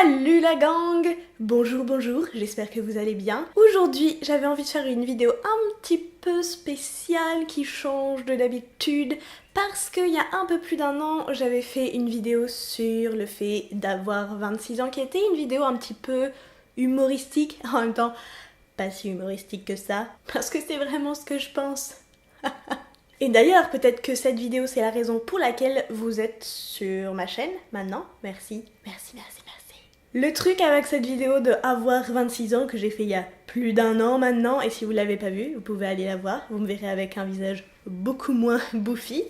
Salut la gang! Bonjour, j'espère que vous allez bien. Aujourd'hui, j'avais envie de faire une vidéo un petit peu spéciale qui change de d'habitude parce qu'il y a un peu plus d'un an, j'avais fait une vidéo sur le fait d'avoir 26 ans qui était une vidéo un petit peu humoristique, en même temps pas si humoristique que ça, parce que c'est vraiment ce que je pense. Et d'ailleurs, peut-être que cette vidéo c'est la raison pour laquelle vous êtes sur ma chaîne maintenant. Merci. Le truc avec cette vidéo de avoir 26 ans que j'ai fait il y a plus d'un an maintenant, et si vous l'avez pas vue, vous pouvez aller la voir, vous me verrez avec un visage beaucoup moins bouffi,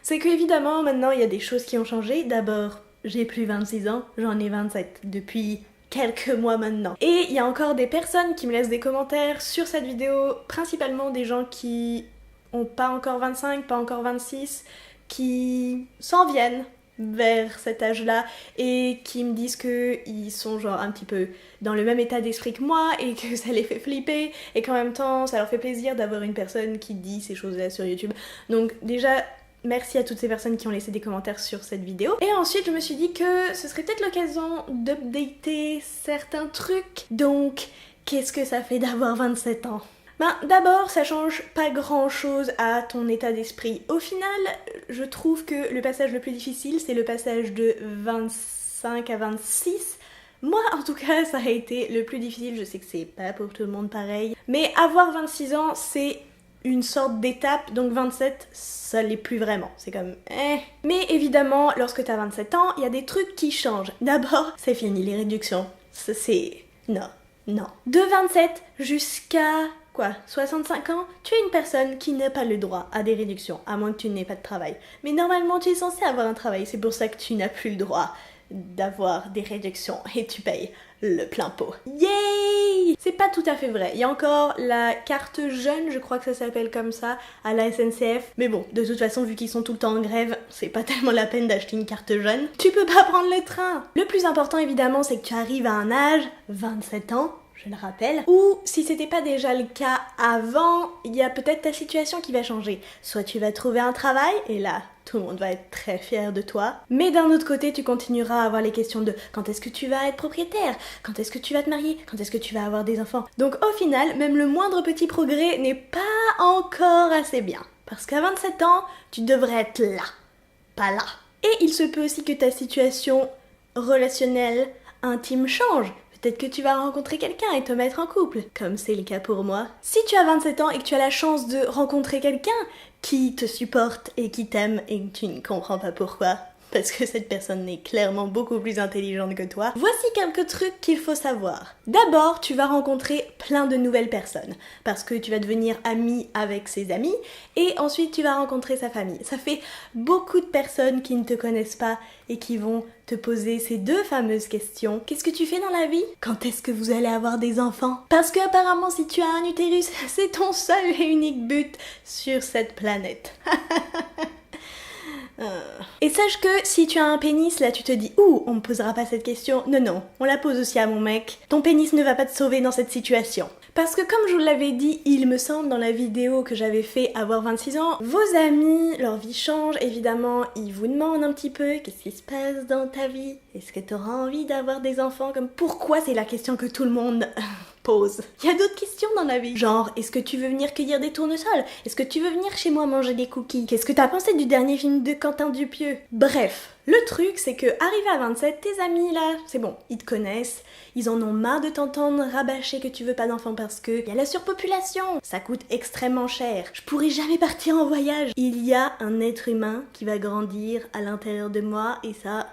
c'est que évidemment maintenant il y a des choses qui ont changé. D'abord, j'ai plus 26 ans, j'en ai 27 depuis quelques mois maintenant. Et il y a encore des personnes qui me laissent des commentaires sur cette vidéo, principalement des gens qui ont pas encore 25, pas encore 26, qui s'en viennent vers cet âge-là et qui me disent qu'ils sont genre un petit peu dans le même état d'esprit que moi et que ça les fait flipper et qu'en même temps ça leur fait plaisir d'avoir une personne qui dit ces choses-là sur YouTube. Donc déjà, merci à toutes ces personnes qui ont laissé des commentaires sur cette vidéo. Et ensuite je me suis dit que ce serait peut-être l'occasion d'updater certains trucs. Donc qu'est-ce que ça fait d'avoir 27 ans ? D'abord, ça change pas grand chose à ton état d'esprit. Au final, je trouve que le passage le plus difficile, c'est le passage de 25 à 26. Moi, en tout cas, ça a été le plus difficile. Je sais que c'est pas pour tout le monde pareil. Mais avoir 26 ans, c'est une sorte d'étape, donc 27, ça l'est plus vraiment. C'est comme Mais évidemment, lorsque t'as 27 ans, il y a des trucs qui changent. D'abord, c'est fini les réductions. Ça, c'est... Non. De 27 jusqu'à... 65 ans, tu es une personne qui n'a pas le droit à des réductions, à moins que tu n'aies pas de travail. Mais normalement, tu es censé avoir un travail, c'est pour ça que tu n'as plus le droit d'avoir des réductions et tu payes le plein pot. Yay! C'est pas tout à fait vrai. Il y a encore la carte jeune, je crois que ça s'appelle comme ça, à la SNCF. Mais bon, de toute façon, vu qu'ils sont tout le temps en grève, c'est pas tellement la peine d'acheter une carte jeune. Tu peux pas prendre le train. Le plus important, évidemment, c'est que tu arrives à un âge, 27 ans, je le rappelle, ou si c'était pas déjà le cas avant, il y a peut-être ta situation qui va changer. Soit tu vas trouver un travail, et là, tout le monde va être très fier de toi. Mais d'un autre côté, tu continueras à avoir les questions de quand est-ce que tu vas être propriétaire, quand est-ce que tu vas te marier, quand est-ce que tu vas avoir des enfants. Donc au final, même le moindre petit progrès n'est pas encore assez bien. Parce qu'à 27 ans, tu devrais être là, pas là. Et il se peut aussi que ta situation relationnelle, intime change. Peut-être que tu vas rencontrer quelqu'un et te mettre en couple, comme c'est le cas pour moi. Si tu as 27 ans et que tu as la chance de rencontrer quelqu'un qui te supporte et qui t'aime et que tu ne comprends pas pourquoi, parce que cette personne est clairement beaucoup plus intelligente que toi, voici quelques trucs qu'il faut savoir. D'abord, tu vas rencontrer plein de nouvelles personnes, parce que tu vas devenir ami avec ses amis, et ensuite tu vas rencontrer sa famille. Ça fait beaucoup de personnes qui ne te connaissent pas et qui vont te poser ces deux fameuses questions. Qu'est-ce que tu fais dans la vie? Quand est-ce que vous allez avoir des enfants? Parce que apparemment, si tu as un utérus, c'est ton seul et unique but sur cette planète. Et sache que si tu as un pénis, là tu te dis « Ouh, on me posera pas cette question ». Non, on la pose aussi à mon mec. Ton pénis ne va pas te sauver dans cette situation. Parce que comme je vous l'avais dit, il me semble dans la vidéo que j'avais fait avoir 26 ans, vos amis, leur vie change, évidemment, ils vous demandent un petit peu qu'est-ce qui se passe dans ta vie. Est-ce que tu auras envie d'avoir des enfants comme pourquoi c'est la question que tout le monde pose. Il y a d'autres questions dans la vie. Genre, est-ce que tu veux venir cueillir des tournesols? Est-ce que tu veux venir chez moi manger des cookies? Qu'est-ce que t'as pensé du dernier film de Quentin Dupieux? Bref, le truc c'est que arrivé à 27, tes amis là, c'est bon, ils te connaissent, ils en ont marre de t'entendre rabâcher que tu veux pas d'enfants parce que y a la surpopulation, ça coûte extrêmement cher, je pourrais jamais partir en voyage. Il y a un être humain qui va grandir à l'intérieur de moi et ça...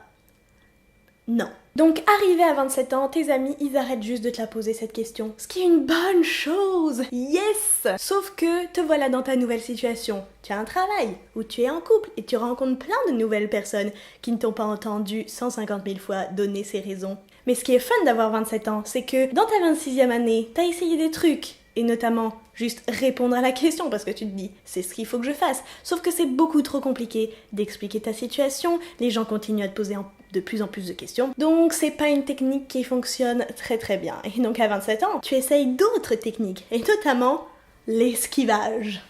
non. Donc arrivé à 27 ans, tes amis, ils arrêtent juste de te la poser cette question. Ce qui est une bonne chose. Yes! Sauf que te voilà dans ta nouvelle situation. Tu as un travail, ou tu es en couple, et tu rencontres plein de nouvelles personnes qui ne t'ont pas entendu 150 000 fois donner ces raisons. Mais ce qui est fun d'avoir 27 ans, c'est que dans ta 26e année, t'as essayé des trucs. Et notamment, juste répondre à la question parce que tu te dis, c'est ce qu'il faut que je fasse. Sauf que c'est beaucoup trop compliqué d'expliquer ta situation, les gens continuent à te poser de plus en plus de questions. Donc c'est pas une technique qui fonctionne très bien. Et donc à 27 ans, tu essayes d'autres techniques, et notamment l'esquivage.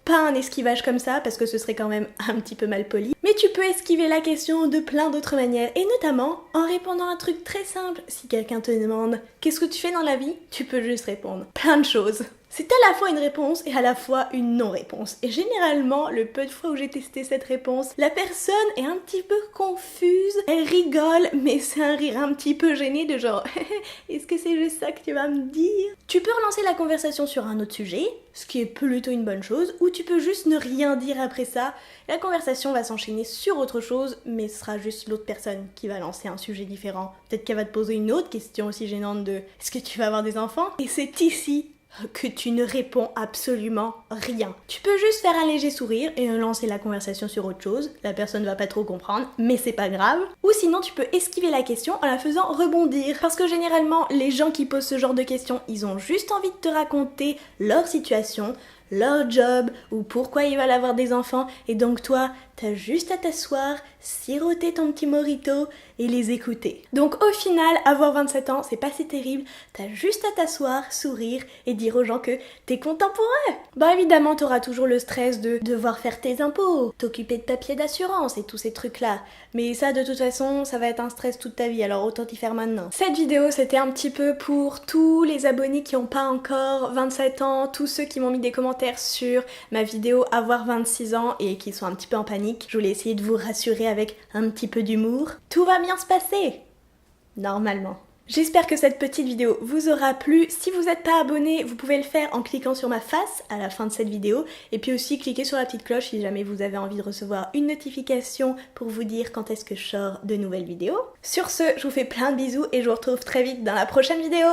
Pas un esquivage comme ça, parce que ce serait quand même un petit peu mal poli, mais Mais tu peux esquiver la question de plein d'autres manières, et notamment en répondant à un truc très simple. Si quelqu'un te demande « Qu'est-ce que tu fais dans la vie ?», tu peux juste répondre plein de choses. C'est à la fois une réponse et à la fois une non-réponse. Et généralement, le peu de fois où j'ai testé cette réponse, la personne est un petit peu confuse, elle rigole, mais c'est un rire un petit peu gêné de genre « Est-ce que c'est juste ça que tu vas me dire ?» Tu peux relancer la conversation sur un autre sujet, ce qui est plutôt une bonne chose, ou tu peux juste ne rien dire après ça. La conversation va s'enchaîner sur autre chose, mais ce sera juste l'autre personne qui va lancer un sujet différent. Peut-être qu'elle va te poser une autre question aussi gênante de « Est-ce que tu vas avoir des enfants ?» Et c'est ici que tu ne réponds absolument rien. Tu peux juste faire un léger sourire et lancer la conversation sur autre chose. La personne va pas trop comprendre, mais c'est pas grave. Ou sinon, tu peux esquiver la question en la faisant rebondir. Parce que généralement, les gens qui posent ce genre de questions, ils ont juste envie de te raconter leur situation, leur job, ou pourquoi ils veulent avoir des enfants, et donc toi, t'as juste à t'asseoir, siroter ton petit mojito et les écouter. Donc au final, avoir 27 ans, c'est pas si terrible, t'as juste à t'asseoir, sourire et dire aux gens que t'es content pour eux. Bon évidemment, t'auras toujours le stress de devoir faire tes impôts, t'occuper de papiers d'assurance et tous ces trucs-là, mais ça de toute façon, ça va être un stress toute ta vie, alors autant t'y faire maintenant. Cette vidéo, c'était un petit peu pour tous les abonnés qui n'ont pas encore 27 ans, tous ceux qui m'ont mis des commentaires sur ma vidéo avoir 26 ans et qui sont un petit peu en panique. Je voulais essayer de vous rassurer avec un petit peu d'humour. Tout va bien se passer, normalement. J'espère que cette petite vidéo vous aura plu. Si vous n'êtes pas abonné, vous pouvez le faire en cliquant sur ma face à la fin de cette vidéo. Et puis aussi cliquez sur la petite cloche si jamais vous avez envie de recevoir une notification pour vous dire quand est-ce que je sors de nouvelles vidéos. Sur ce, je vous fais plein de bisous et je vous retrouve très vite dans la prochaine vidéo.